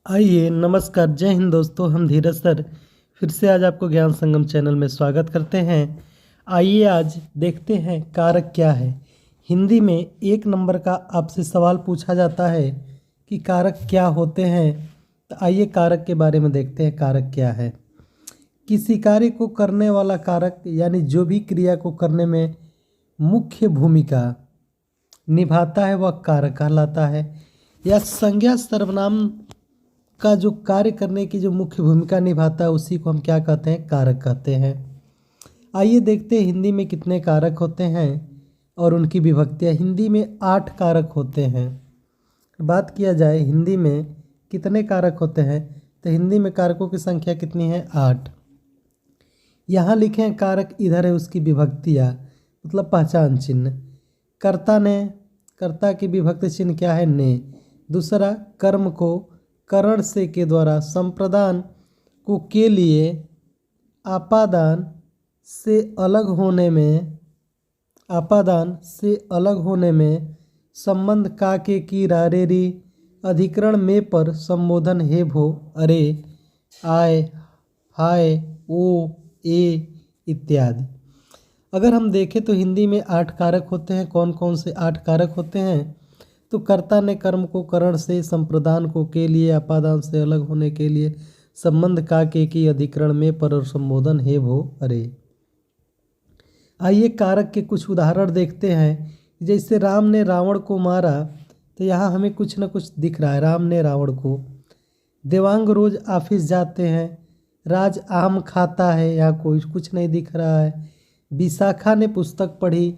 आइए नमस्कार, जय हिंद दोस्तों। हम धीरज सर फिर से आज आपको ज्ञान संगम चैनल में स्वागत करते हैं। आइए आज देखते हैं कारक क्या है। हिंदी में 1 नंबर का आपसे सवाल पूछा जाता है कि कारक क्या होते हैं। तो आइए कारक के बारे में देखते हैं कारक क्या है। किसी कार्य को करने वाला कारक यानी जो भी क्रिया को करने में मुख्य भूमिका निभाता है वह कारक कहलाता है। या संज्ञा सर्वनाम का जो कार्य करने की जो मुख्य भूमिका निभाता है उसी को हम क्या कहते हैं, कारक कहते हैं। आइए देखते हैं हिंदी में कितने कारक होते हैं और उनकी विभक्तियाँ। हिंदी में 8 कारक होते हैं। बात किया जाए हिंदी में कितने कारक होते हैं तो हिंदी में कारकों की संख्या कितनी है, 8। यहाँ लिखे हैं कारक, इधर है उसकी विभक्तियाँ मतलब पहचान चिन्ह। कर्ता ने, कर्ता की विभक्ति चिन्ह क्या है, ने। दूसरा, कर्म को करण से के द्वारा, संप्रदान को के लिए, आपादान से अलग होने में, आपादान से अलग होने में, संबंध का के की रा रे री, अधिकरण में पर, संबोधन हे भो अरे आय हाय ओ ए इत्यादि। अगर हम देखें तो हिंदी में 8 कारक होते हैं। कौन कौन से 8 कारक होते हैं तो कर्ता ने कर्म को करण से, संप्रदान को के लिए, अपादान से अलग होने के लिए, संबंध का के की, अधिकरण में पर और संबोधन हे भो अरे। आइए कारक के कुछ उदाहरण देखते हैं। जैसे राम ने रावण को मारा तो यहाँ हमें कुछ न कुछ दिख रहा है, राम ने रावण को। देवांग रोज ऑफिस जाते हैं, राज आम खाता है, यहाँ कोई कुछ नहीं दिख रहा है। विशाखा ने पुस्तक पढ़ी,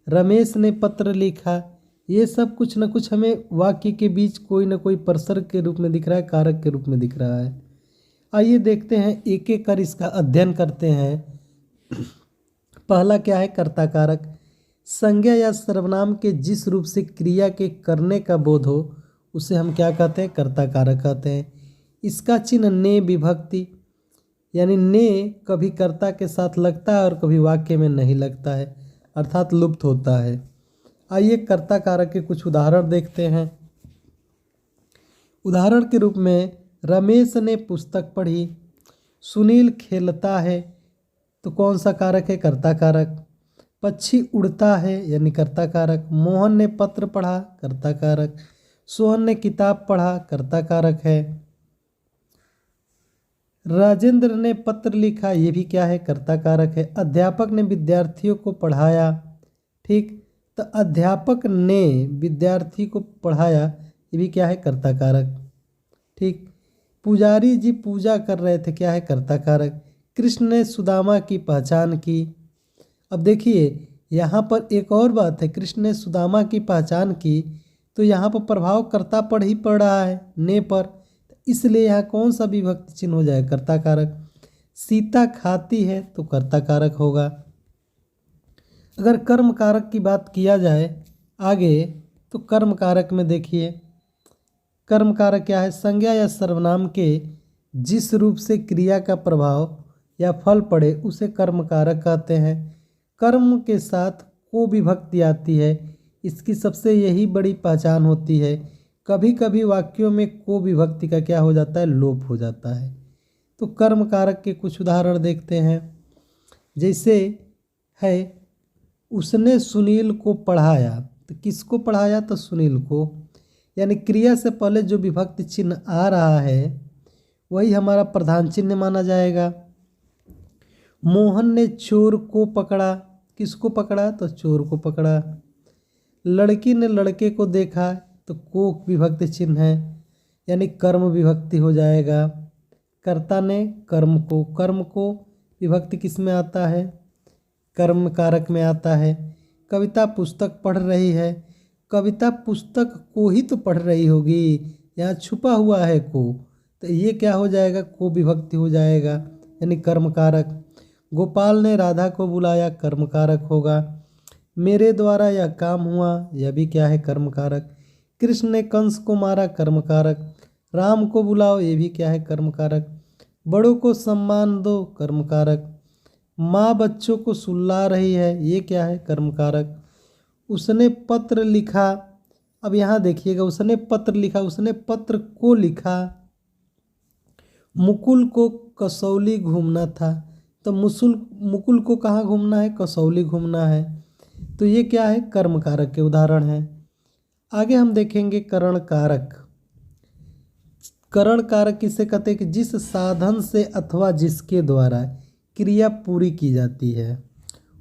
रमेश ने पत्र लिखा। ये सब कुछ न कुछ हमें वाक्य के बीच कोई न कोई प्रसर्ग के रूप में दिख रहा है, कारक के रूप में दिख रहा है। आइए देखते हैं, एक एक कर इसका अध्ययन करते हैं। पहला क्या है, कर्ता कारक। संज्ञा या सर्वनाम के जिस रूप से क्रिया के करने का बोध हो उसे हम क्या कहते हैं, कर्ता कारक कहते हैं। इसका चिन्ह ने विभक्ति, यानी ने कभी कर्ता के साथ लगता है और कभी वाक्य में नहीं लगता है, अर्थात लुप्त होता है। आइए कर्ता कारक के कुछ उदाहरण देखते हैं। उदाहरण के रूप में, रमेश ने पुस्तक पढ़ी, सुनील खेलता है, तो कौन सा कारक है, कर्ता कारक। पक्षी उड़ता है यानी कर्ता कारक। मोहन ने पत्र पढ़ा, कर्ता कारक। सोहन ने किताब पढ़ा, कर्ता कारक है। राजेंद्र ने पत्र लिखा, ये भी क्या है, कर्ता कारक है। अध्यापक ने विद्यार्थियों को पढ़ाया, ठीक, तो अध्यापक ने विद्यार्थी को पढ़ाया, ये भी क्या है, कर्ता कारक, ठीक। पुजारी जी पूजा कर रहे थे, क्या है, कर्ता कारक। कृष्ण ने सुदामा की पहचान की। अब देखिए यहाँ पर एक और बात है, कृष्ण ने सुदामा की पहचान की तो यहाँ पर प्रभाव कर्ता पर ही पड़ रहा है, ने पर, इसलिए यहाँ कौन सा विभक्ति चिन्ह हो जाए, कर्ता कारक। सीता खाती है तो कर्ता कारक होगा। अगर कर्म कारक की बात किया जाए आगे तो कर्म कारक में देखिए, कर्म कारक क्या है, संज्ञा या सर्वनाम के जिस रूप से क्रिया का प्रभाव या फल पड़े उसे कर्म कारक कहते हैं। कर्म के साथ को विभक्ति आती है, इसकी सबसे यही बड़ी पहचान होती है। कभी कभी वाक्यों में को विभक्ति का क्या हो जाता है, लोप हो जाता है। तो कर्म कारक के कुछ उदाहरण देखते हैं। जैसे है, उसने सुनील को पढ़ाया, तो किसको पढ़ाया, तो सुनील को, यानी क्रिया से पहले जो विभक्ति चिन्ह आ रहा है वही हमारा प्रधान चिन्ह माना जाएगा। मोहन ने चोर को पकड़ा, किसको पकड़ा, तो चोर को पकड़ा। लड़की ने लड़के को देखा, तो को विभक्ति चिन्ह है यानी कर्म विभक्ति हो जाएगा। कर्ता ने कर्म को, कर्म को विभक्ति किस में आता है, कर्म कारक में आता है। कविता पुस्तक पढ़ रही है, कविता पुस्तक को ही तो पढ़ रही होगी, यहाँ छुपा हुआ है को, तो ये क्या हो जाएगा, को विभक्ति हो जाएगा यानी कर्म कारक। गोपाल ने राधा को बुलाया, कर्म कारक होगा। मेरे द्वारा यह काम हुआ, यह भी क्या है, कर्म कारक। कृष्ण ने कंस को मारा, कर्म कारक। राम को बुलाओ, ये भी क्या है, कर्म कारक। बड़ों को सम्मान दो, कर्म कारक। माँ बच्चों को सुला रही है, ये क्या है, कर्म कारक। उसने पत्र लिखा, अब यहाँ देखिएगा, उसने पत्र लिखा, उसने पत्र को लिखा, मुकुल को कसौली घूमना था, तो मुकुल को कहाँ घूमना है, कसौली घूमना है। तो ये क्या है, कर्म कारक के उदाहरण हैं। आगे हम देखेंगे करण कारक। करण कारक किसे कहते हैं कि जिस साधन से अथवा जिसके द्वारा क्रिया पूरी की जाती है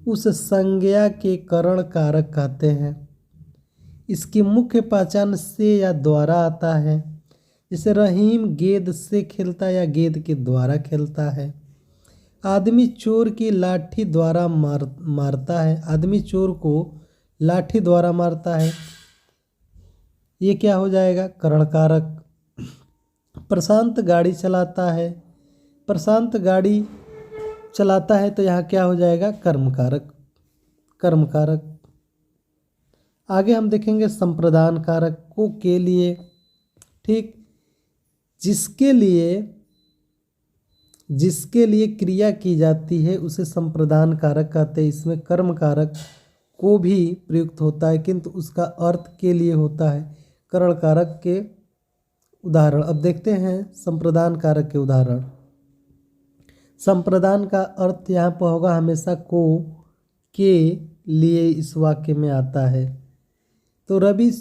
उस संज्ञा के करण कारक कहते हैं। इसकी मुख्य पहचान से या द्वारा आता है। जैसे रहीम गेंद से खेलता है या गेंद के द्वारा खेलता है। आदमी चोर की लाठी द्वारा मारता है, आदमी चोर को लाठी द्वारा मारता है। ये क्या हो जाएगा, करण कारक। प्रशांत गाड़ी चलाता है, प्रशांत गाड़ी चलाता है, तो यहाँ क्या हो जाएगा, कर्म कारक, कर्म कारक। आगे हम देखेंगे संप्रदान कारक को के लिए, ठीक, जिसके लिए क्रिया की जाती है उसे संप्रदान कारक कहते हैं। इसमें कर्म कारक को भी प्रयुक्त होता है किंतु उसका अर्थ के लिए होता है। करण कारक के उदाहरण अब देखते हैं, संप्रदान कारक के उदाहरण। संप्रदान का अर्थ यहाँ पर होगा हमेशा को के लिए इस वाक्य में आता है। तो रवि,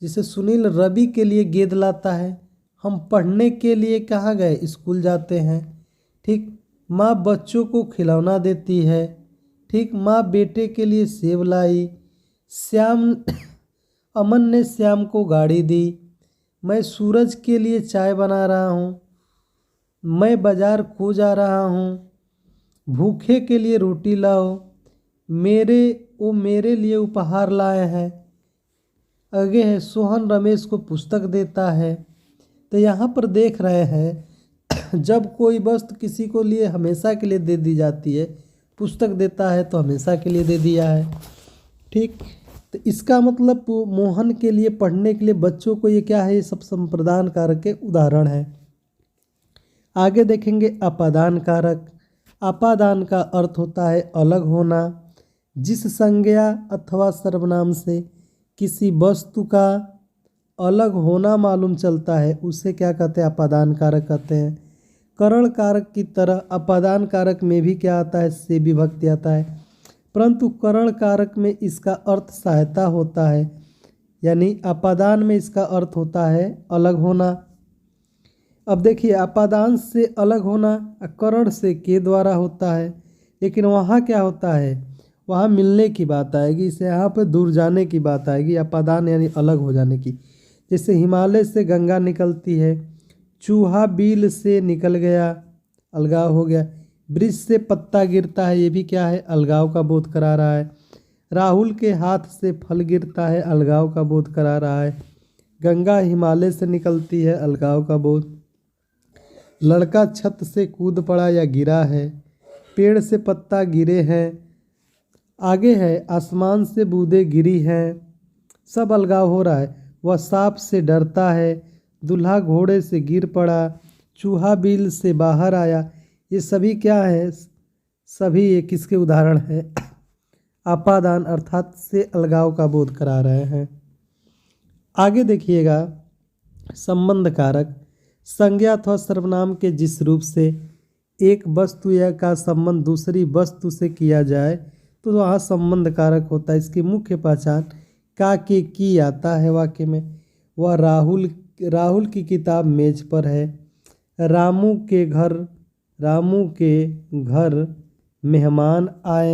जैसे सुनील रवि के लिए गेंद लाता है, हम पढ़ने के लिए कहाँ गए, स्कूल जाते हैं, ठीक। माँ बच्चों को खिलौना देती है, ठीक। माँ बेटे के लिए सेब लाई। श्याम अमन ने श्याम को गाड़ी दी। मैं सूरज के लिए चाय बना रहा हूँ। मैं बाजार को जा रहा हूँ। भूखे के लिए रोटी लाओ। वो मेरे लिए उपहार लाए हैं। आगे है सोहन रमेश को पुस्तक देता है। तो यहाँ पर देख रहे हैं जब कोई वस्तु किसी को लिए हमेशा के लिए दे दी जाती है, पुस्तक देता है तो हमेशा के लिए दे दिया है, ठीक। तो इसका मतलब मोहन के लिए पढ़ने के लिए बच्चों को, ये क्या है, ये सब संप्रदान कारक के उदाहरण है। आगे देखेंगे अपादान कारक। अपादान का अर्थ होता है अलग होना। जिस संज्ञा अथवा सर्वनाम से किसी वस्तु का अलग होना मालूम चलता है उसे क्या कहते हैं, अपादान कारक कहते हैं। करण कारक की तरह अपादान कारक में भी क्या आता है, से विभक्ति आता है, परंतु करण कारक में इसका अर्थ सहायता होता है, यानी अपादान में इसका अर्थ होता है अलग होना। अब देखिए, अपादान से अलग होना करण से के द्वारा होता है, लेकिन वहाँ क्या होता है, वहाँ मिलने की बात आएगी, इसे यहाँ पर दूर जाने की बात आएगी। अपादान यानी अलग हो जाने की। जैसे हिमालय से गंगा निकलती है, चूहा बिल से निकल गया, अलगाव हो गया। वृक्ष से पत्ता गिरता है, ये भी क्या है, अलगाव का बोध करा रहा है। राहुल के हाथ से फल गिरता है, अलगाव का बोध करा रहा है। गंगा हिमालय से निकलती है, अलगाव का बोध। लड़का छत से कूद पड़ा या गिरा है। पेड़ से पत्ता गिरे हैं। आगे है आसमान से बूंदें गिरी हैं, सब अलगाव हो रहा है। वह सांप से डरता है। दूल्हा घोड़े से गिर पड़ा। चूहा बिल से बाहर आया। ये सभी क्या है, सभी ये किसके उदाहरण हैं, अपादान अर्थात से अलगाव का बोध करा रहे हैं। आगे देखिएगा, संबंध कारक। संज्ञा अथवा सर्वनाम के जिस रूप से एक वस्तु या का संबंध दूसरी वस्तु से किया जाए तो वहाँ संबंध कारक होता है। इसकी मुख्य पहचान का के की आता है वाक्य में। वह राहुल की किताब मेज पर है। रामू के घर मेहमान आए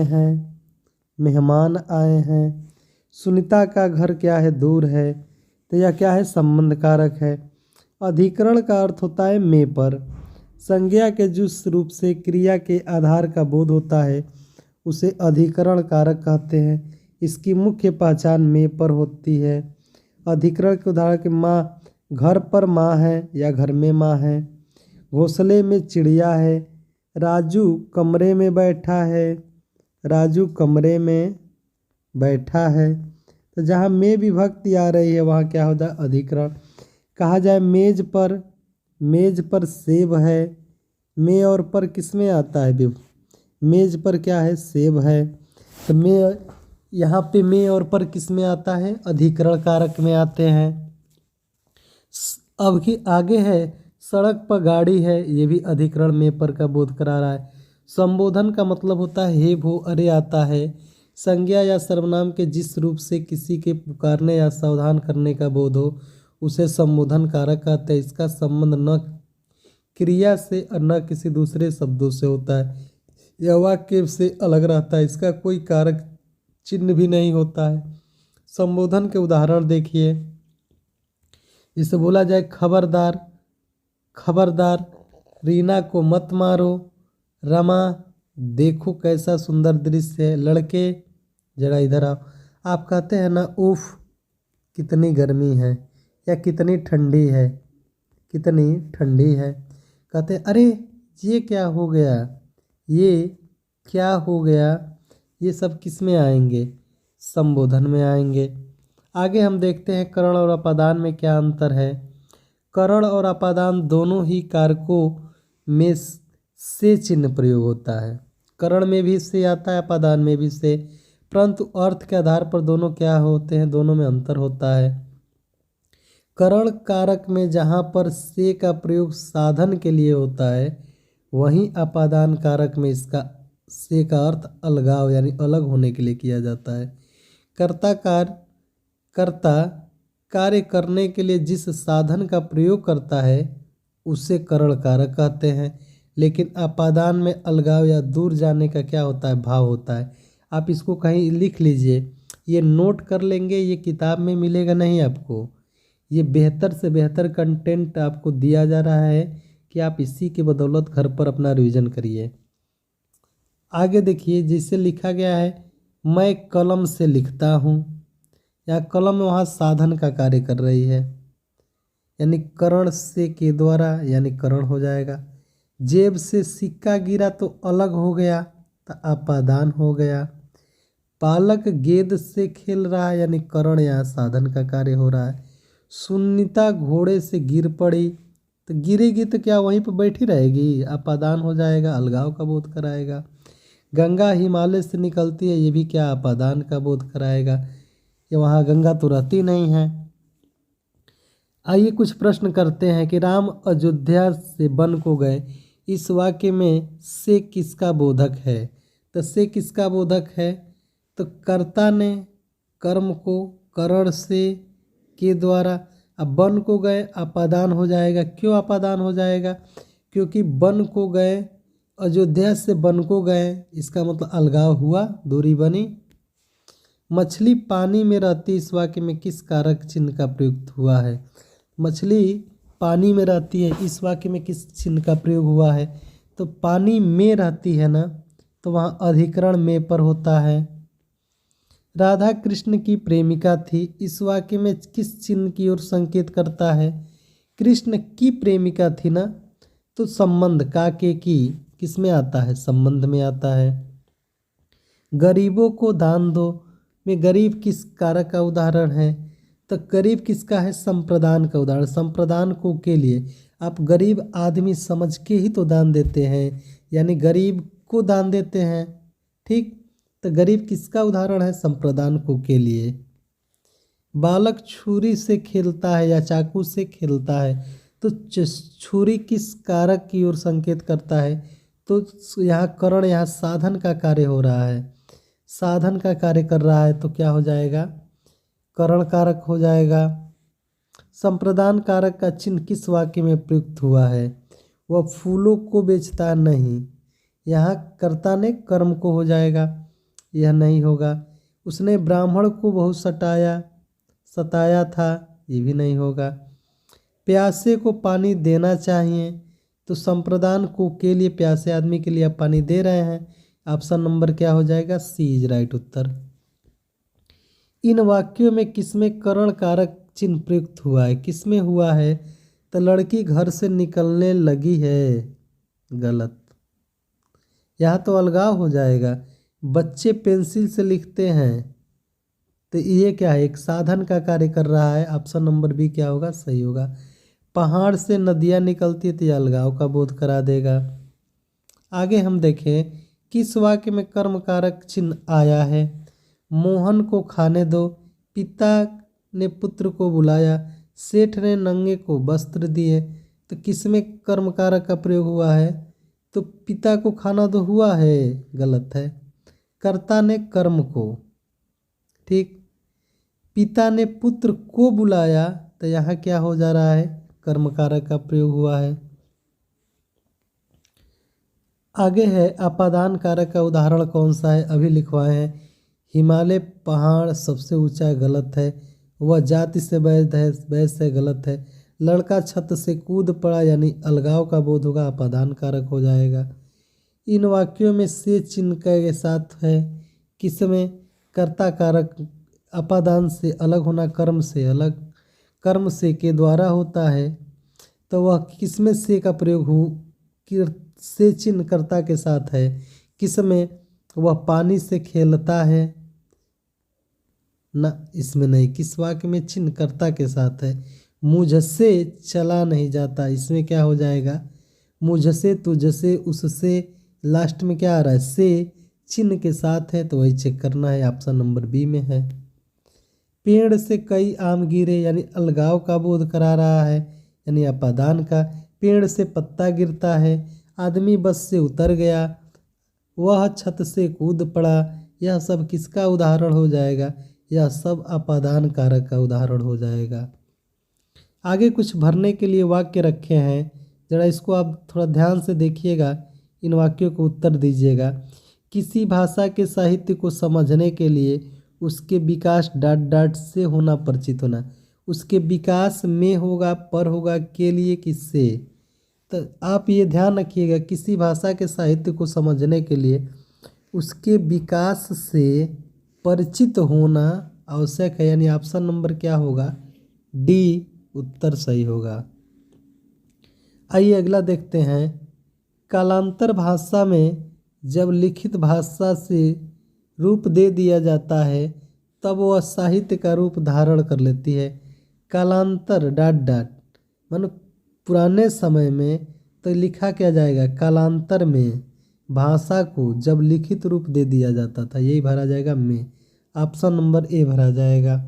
हैं। सुनीता का घर क्या है, दूर है। तो यह क्या है, संबंध कारक है। अधिकरण का अर्थ होता है में पर। संज्ञा के जिस रूप से क्रिया के आधार का बोध होता है उसे अधिकरण कारक कहते हैं। इसकी मुख्य पहचान में पर होती है। अधिकरण के उदाहरण के माँ, घर पर माँ है या घर में माँ है। घोंसले में चिड़िया है। राजू कमरे में बैठा है। तो जहाँ में विभक्ति आ रही है वहाँ क्या होता है, अधिकरण। कहा जाए मेज पर सेब है। में और पर किस में आता है, मेज पर क्या है, सेब है। तो में यहाँ पे में और पर किस में आता है, अधिकरण कारक में आते हैं। अब की आगे है सड़क पर गाड़ी है, ये भी अधिकरण में पर का बोध करा रहा है। संबोधन का मतलब होता है हे भो अरे आता है। संज्ञा या सर्वनाम के जिस रूप से किसी के पुकारने या सावधान करने का बोध हो उसे संबोधन कारक कहते हैं। इसका संबंध न क्रिया से और न किसी दूसरे शब्दों से होता है। यह वाक्य से अलग रहता है। इसका कोई कारक चिन्ह भी नहीं होता है। संबोधन के उदाहरण देखिए। जिसे बोला जाए खबरदार, खबरदार, रीना को मत मारो, रमा, देखो कैसा सुंदर दृश्य है, लड़के जरा इधर आओ। आप कहते हैं ना उफ कितनी गर्मी है या कितनी ठंडी है, कितनी ठंडी है। कहते हैं अरे ये क्या हो गया, ये क्या हो गया। ये सब किस में आएंगे? संबोधन में आएंगे। आगे हम देखते हैं करण और अपादान में क्या अंतर है। करण और अपादान दोनों ही कारकों में से चिन्ह प्रयोग होता है। करण में भी से आता है, अपादान में भी से, परंतु अर्थ के आधार पर दोनों क्या होते हैं, दोनों में अंतर होता है। करण कारक में जहाँ पर से का प्रयोग साधन के लिए होता है, वहीं अपादान कारक में इसका से का अर्थ अलगाव यानी अलग होने के लिए किया जाता है। कर्ता कार्य करने के लिए जिस साधन का प्रयोग करता है उसे करण कारक कहते हैं। लेकिन अपादान में अलगाव या दूर जाने का क्या होता है, भाव होता है। आप इसको कहीं लिख लीजिए, ये नोट कर लेंगे, ये किताब में मिलेगा नहीं आपको। ये बेहतर से बेहतर कंटेंट आपको दिया जा रहा है कि आप इसी के बदौलत घर पर अपना रिवीजन करिए। आगे देखिए, जिसे लिखा गया है मैं कलम से लिखता हूँ, या कलम वहाँ साधन का कार्य कर रही है, यानी करण से के द्वारा यानी करण हो जाएगा। जेब से सिक्का गिरा तो अलग हो गया तो अपादान हो गया। बालक गेंद से खेल रहा है यानी करण यहाँ साधन का कार्य हो रहा है। सुनीता घोड़े से गिर पड़ी तो गिरेगी तो क्या वहीं पर बैठी रहेगी, अपादान हो जाएगा, अलगाव का बोध कराएगा। गंगा हिमालय से निकलती है, ये भी क्या अपादान का बोध कराएगा, ये वहाँ गंगा तो रहती नहीं है। आइए कुछ प्रश्न करते हैं कि राम अयोध्या से वन को गए, इस वाक्य में से किसका बोधक है। तो से किसका बोधक है, तो कर्ता ने कर्म को करण से के द्वारा, अब वन को गए अपादान हो जाएगा। क्यों अपादान हो जाएगा, क्योंकि वन को गए, अयोध्या से वन को गए, इसका मतलब अलगाव हुआ, दूरी बनी। मछली पानी में रहती, इस वाक्य में किस कारक चिन्ह का प्रयुक्त हुआ है। मछली पानी में रहती है, इस वाक्य में किस चिन्ह का प्रयोग हुआ है। तो पानी में रहती है ना, तो वहाँ अधिकरण में पर होता है। राधा कृष्ण की प्रेमिका थी, इस वाक्य में किस चिन्ह की ओर संकेत करता है। कृष्ण की प्रेमिका थी ना, तो संबंध का के की किस में आता है, संबंध में आता है। गरीबों को दान दो में गरीब किस कारक का उदाहरण है, तो गरीब किसका है, संप्रदान का उदाहरण। संप्रदान को के लिए आप गरीब आदमी समझ के ही तो दान देते हैं, यानी गरीब को दान देते हैं, ठीक। तो गरीब किसका उदाहरण है, संप्रदान को के लिए। बालक छुरी से खेलता है या चाकू से खेलता है, तो छुरी किस कारक की ओर संकेत करता है, तो यहाँ करण, यहाँ साधन का कार्य हो रहा है, साधन का कार्य कर रहा है, तो क्या हो जाएगा, करण कारक हो जाएगा। संप्रदान कारक का चिन्ह किस वाक्य में प्रयुक्त हुआ है, वह फूलों को बेचता नहीं, यहाँ कर्ता ने कर्म को हो जाएगा, यह नहीं होगा। उसने ब्राह्मण को बहुत सताया था, ये भी नहीं होगा। प्यासे को पानी देना चाहिए, तो संप्रदान को के लिए प्यासे आदमी के लिए आप पानी दे रहे हैं, ऑप्शन नंबर क्या हो जाएगा, सी इज राइट उत्तर। इन वाक्यों में किसमें करण कारक चिन्ह प्रयुक्त हुआ है, किसमें हुआ है, तो लड़की घर से निकलने लगी है, गलत, यहाँ तो अलगाव हो जाएगा। बच्चे पेंसिल से लिखते हैं, तो ये क्या है, एक साधन का कार्य कर रहा है, ऑप्शन नंबर बी क्या होगा, सही होगा। पहाड़ से नदियाँ निकलती है, तो यह अलगाव का बोध करा देगा। आगे हम देखें किस वाक्य में कर्म कारक चिन्ह आया है। मोहन को खाने दो, पिता ने पुत्र को बुलाया, सेठ ने नंगे को वस्त्र दिए, तो किसमें कर्म कारक का प्रयोग हुआ है? तो पिता को खाना दो हुआ है, गलत है। कर्ता ने कर्म को, ठीक। पिता ने पुत्र को बुलाया, तो यहाँ क्या हो जा रहा है? कर्म कारक का प्रयोग हुआ है। आगे है अपादान कारक का उदाहरण कौन सा है? अभी लिखवाए हैं। हिमालय पहाड़ सबसे ऊंचा है, गलत है। वह जाति से वैध है, वैध से गलत है। लड़का छत से कूद पड़ा, यानी अलगाव का बोध होगा, अपादान कारक हो जाएगा। इन वाक्यों में से चिन्ह के साथ है, किसमें? कर्ता कारक अपादान से अलग होना, कर्म से अलग, कर्म से के द्वारा होता है, तो वह किसमें से का प्रयोग हो? से चिन्ह कर्ता के साथ है, किसमें? वह पानी से खेलता है ना, इसमें नहीं। किस वाक्य में चिन्ह कर्ता के साथ है? मुझसे चला नहीं जाता, इसमें क्या हो जाएगा? मुझसे, तुझसे, उससे, लास्ट में क्या आ रहा है? से चिन्ह के साथ है, तो वही चेक करना है। ऑप्शन नंबर बी में है। पेड़ से कई आम गिरे, यानी अलगाव का बोध करा रहा है, यानी अपादान का। पेड़ से पत्ता गिरता है, आदमी बस से उतर गया, वह छत से कूद पड़ा, यह सब किसका उदाहरण हो जाएगा? यह सब अपादान कारक का उदाहरण हो जाएगा। आगे कुछ भरने के लिए वाक्य रखे हैं, जरा इसको आप थोड़ा ध्यान से देखिएगा, इन वाक्यों को उत्तर दीजिएगा। किसी भाषा के साहित्य को समझने के लिए उसके विकास डाट डाट से होना, परिचित होना। उसके विकास में होगा, पर होगा, के लिए, किससे? तो आप ये ध्यान रखिएगा, किसी भाषा के साहित्य को समझने के लिए उसके विकास से परिचित होना आवश्यक है, यानी ऑप्शन नंबर क्या होगा? डी उत्तर सही होगा। आइए अगला देखते हैं। कालांतर भाषा में जब लिखित भाषा से रूप दे दिया जाता है, तब वह साहित्य का रूप धारण कर लेती है। कालांतर डाट डाट मानो पुराने समय में तो लिखा क्या जाएगा? कालांतर में भाषा को जब लिखित रूप दे दिया जाता था, यही भरा जाएगा में। ऑप्शन नंबर ए भरा जाएगा।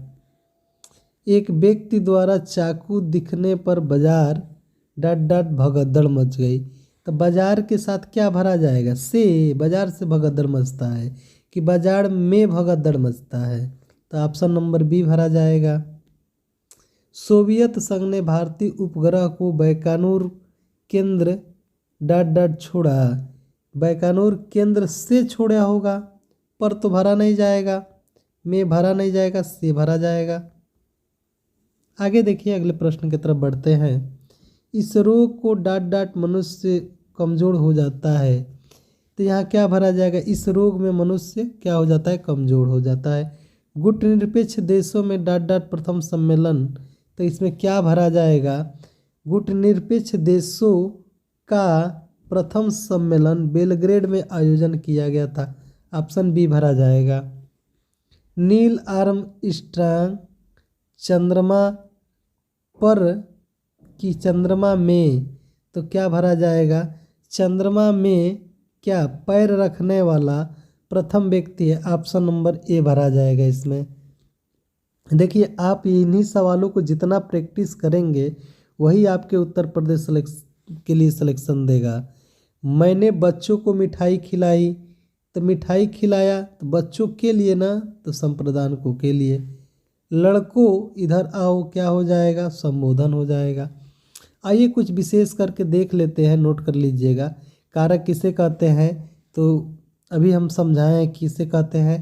एक व्यक्ति द्वारा चाकू दिखने पर बाजार डाट डाट भगदड़ मच गई, तो बाजार के साथ क्या भरा जाएगा? से, बाजार से भगदड़ मचता है कि बाजार में भगदड़ मचता है, तो ऑप्शन नंबर बी भरा जाएगा। सोवियत संघ ने भारतीय उपग्रह को बैकानूर केंद्र डाट डाट छोड़ा, बैकानूर केंद्र से छोड़ा होगा, पर तो भरा नहीं जाएगा, में भरा नहीं जाएगा, से भरा जाएगा। आगे देखिए, अगले प्रश्न की तरफ बढ़ते हैं। इस रोग को डाट डाट मनुष्य कमज़ोर हो जाता है, तो यहाँ क्या भरा जाएगा? इस रोग में मनुष्य क्या हो जाता है? कमज़ोर हो जाता है। गुटनिरपेक्ष देशों में डाट डाट प्रथम सम्मेलन, तो इसमें क्या भरा जाएगा? गुटनिरपेक्ष देशों का प्रथम सम्मेलन बेलग्रेड में आयोजन किया गया था, ऑप्शन बी भरा जाएगा। नील आर्मस्ट्रांग चंद्रमा पर कि चंद्रमा में, तो क्या भरा जाएगा? चंद्रमा में क्या पैर रखने वाला प्रथम व्यक्ति है, ऑप्शन नंबर ए भरा जाएगा। इसमें देखिए, आप इन्हीं सवालों को जितना प्रैक्टिस करेंगे वही आपके उत्तर प्रदेश के लिए सिलेक्शन देगा। मैंने बच्चों को मिठाई खिलाई, तो मिठाई खिलाया तो बच्चों के लिए ना, तो संप्रदान को के लिए। लड़कों इधर आओ, क्या हो जाएगा? संबोधन हो जाएगा। आइए कुछ विशेष करके देख लेते हैं, नोट कर लीजिएगा। कारक किसे कहते हैं? तो अभी हम समझाएं किसे कहते हैं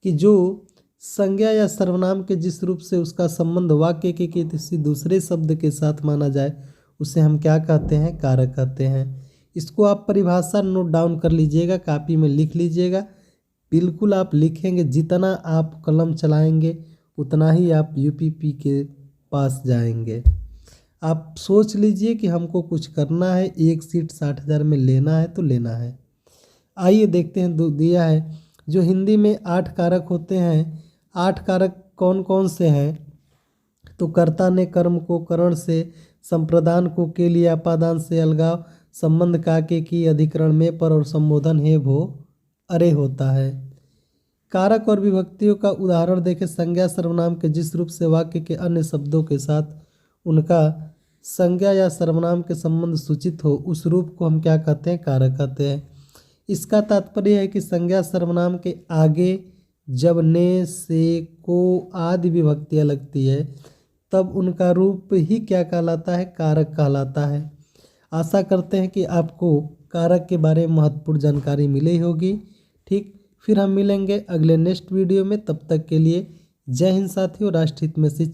कि जो संज्ञा या सर्वनाम के जिस रूप से उसका संबंध वाक्य के किसी दूसरे शब्द के साथ माना जाए, उसे हम क्या कहते हैं? कारक कहते हैं। इसको आप परिभाषा नोट डाउन कर लीजिएगा, कॉपी में लिख लीजिएगा। बिल्कुल आप लिखेंगे, जितना आप कलम चलाएंगे उतना ही आप यूपीपी के पास जाएंगे। आप सोच लीजिए कि हमको कुछ करना है, एक सीट 60,000 में लेना है तो लेना है। आइए देखते हैं, दिया है जो हिंदी में 8 कारक होते हैं। 8 कारक कौन कौन से हैं? तो कर्ता ने कर्म को, करण से, संप्रदान को, के लिए, अपादान से, अलगाव, संबंध का, के की, अधिकरण में, पर, और संबोधन है वो अरे होता है। कारक और विभक्तियों का उदाहरण देखें। संज्ञा सर्वनाम के जिस रूप से वाक्य के अन्य शब्दों के साथ उनका संज्ञा या सर्वनाम के संबंध सूचित हो उस रूप को हम क्या कहते हैं, कारक कहते हैं। इसका तात्पर्य है कि संज्ञा सर्वनाम के आगे जब ने, से, को आदि विभक्तियाँ लगती है तब उनका रूप ही क्या कहलाता है, कारक कहलाता है। आशा करते हैं कि आपको कारक के बारे में महत्वपूर्ण जानकारी मिली होगी। ठीक, फिर हम मिलेंगे अगले नेक्स्ट वीडियो में। तब तक के लिए जय हिंद साथियों। राष्ट्रहित में शिक्षा।